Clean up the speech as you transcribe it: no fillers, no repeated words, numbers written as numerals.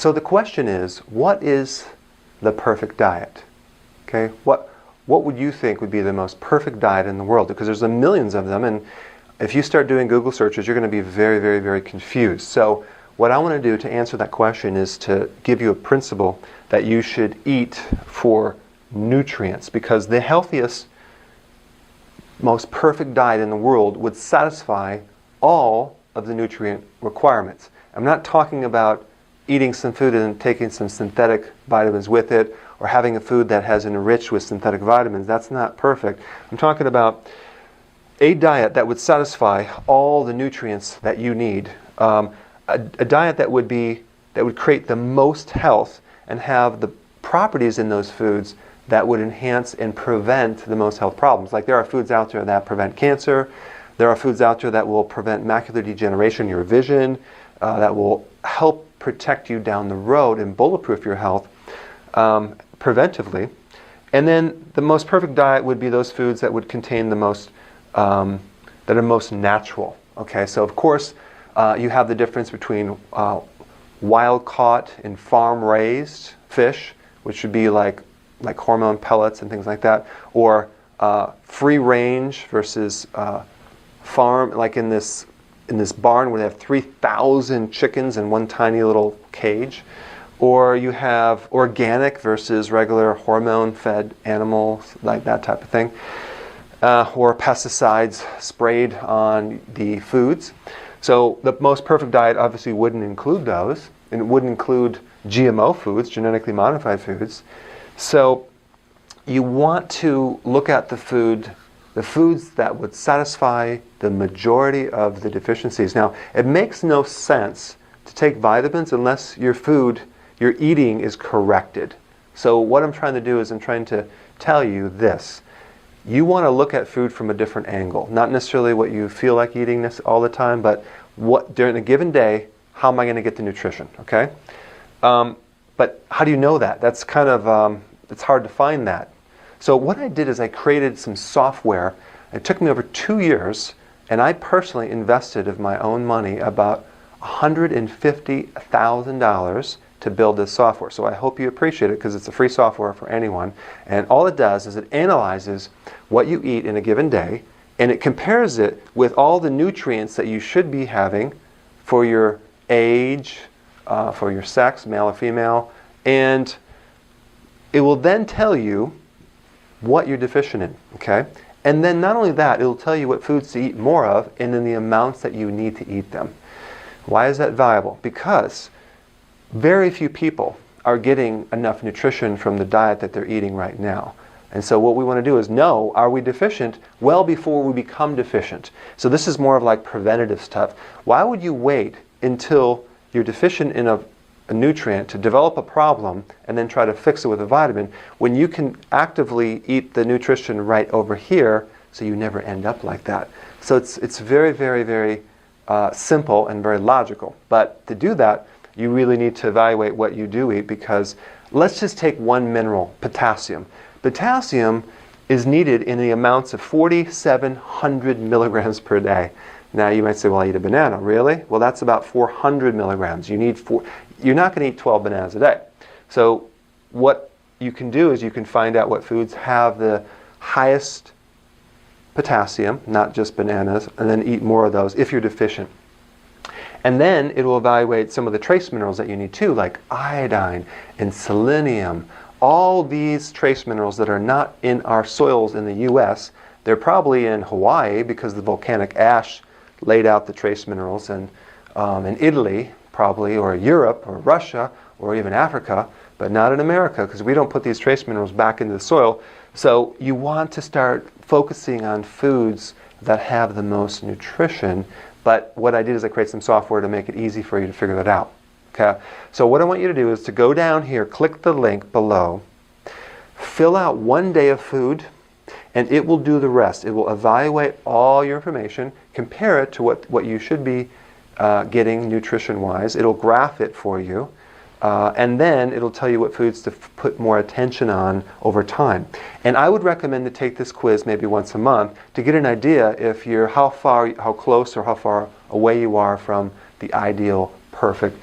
So the question is, what is the perfect diet? Okay, what would you think would be the most perfect diet in the world? Because there's millions of them, and if you start doing Google searches, you're going to be very, very, very confused. So what I want to do to answer that question is to give you a principle that you should eat for nutrients, because the healthiest, most perfect diet in the world would satisfy all of the nutrient requirements. I'm not talking about eating some food and taking some synthetic vitamins with it, or having a food that has enriched with synthetic vitamins. That's not perfect. I'm talking about a diet that would satisfy all the nutrients that you need. A diet that would create the most health and have the properties in those foods that would enhance and prevent the most health problems. Like there are foods out there that prevent cancer. There are foods out there that will prevent macular degeneration, your vision, that will help protect you down the road and bulletproof your health preventively. And then the most perfect diet would be those foods that would contain the most, that are most natural. Okay, so of course you have the difference between wild-caught and farm-raised fish, which would be like hormone pellets and things like that, or free-range versus farm, like in this barn where they have 3,000 chickens in one tiny little cage. Or you have organic versus regular hormone-fed animals, like that type of thing. Or pesticides sprayed on the foods. So the most perfect diet obviously wouldn't include those. And it wouldn't include GMO foods, genetically modified foods. So you want to look at the foods that would satisfy the majority of the deficiencies. Now, it makes no sense to take vitamins unless your food you're eating is corrected. So what I'm trying to do is I'm trying to tell you this. You want to look at food from a different angle. Not necessarily what you feel like eating this all the time, but what during a given day, how am I going to get the nutrition, okay? But how do you know that? That's kind of, it's hard to find that. So what I did is I created some software. It took me over 2 years, and I personally invested of my own money about $150,000 to build this software. So I hope you appreciate it, because it's a free software for anyone. And all it does is it analyzes what you eat in a given day, and it compares it with all the nutrients that you should be having for your age, for your sex, male or female, and it will then tell you what you're deficient in, okay? And then not only that, it'll tell you what foods to eat more of and then the amounts that you need to eat them. Why is that valuable? Because very few people are getting enough nutrition from the diet that they're eating right now. And so what we want to do is know, are we deficient well before we become deficient? So this is more of like preventative stuff. Why would you wait until you're deficient in a nutrient to develop a problem and then try to fix it with a vitamin when you can actively eat the nutrition right over here so you never end up like that? So it's very, very, very simple and very logical. But to do that, you really need to evaluate what you do eat, because let's just take one mineral, potassium. Potassium is needed in the amounts of 4,700 milligrams per day. Now you might say, well, I eat a banana. Really? Well, that's about 400 milligrams. You're not going to eat 12 bananas a day. So what you can do is you can find out what foods have the highest potassium, not just bananas, and then eat more of those if you're deficient. And then it will evaluate some of the trace minerals that you need too, like iodine and selenium. All these trace minerals that are not in our soils in the U.S., they're probably in Hawaii because the volcanic ash laid out the trace minerals, and in Italy probably, or Europe, or Russia, or even Africa, but not in America because we don't put these trace minerals back into the soil. So you want to start focusing on foods that have the most nutrition. But what I did is I created some software to make it easy for you to figure that out. Okay? So what I want you to do is to go down here, click the link below, fill out 1 day of food, and it will do the rest. It will evaluate all your information, compare it to what you should be getting nutrition-wise. It'll graph it for you, and then it'll tell you what foods to put more attention on over time. And I would recommend to take this quiz maybe once a month to get an idea if you're how close or how far away you are from the ideal perfect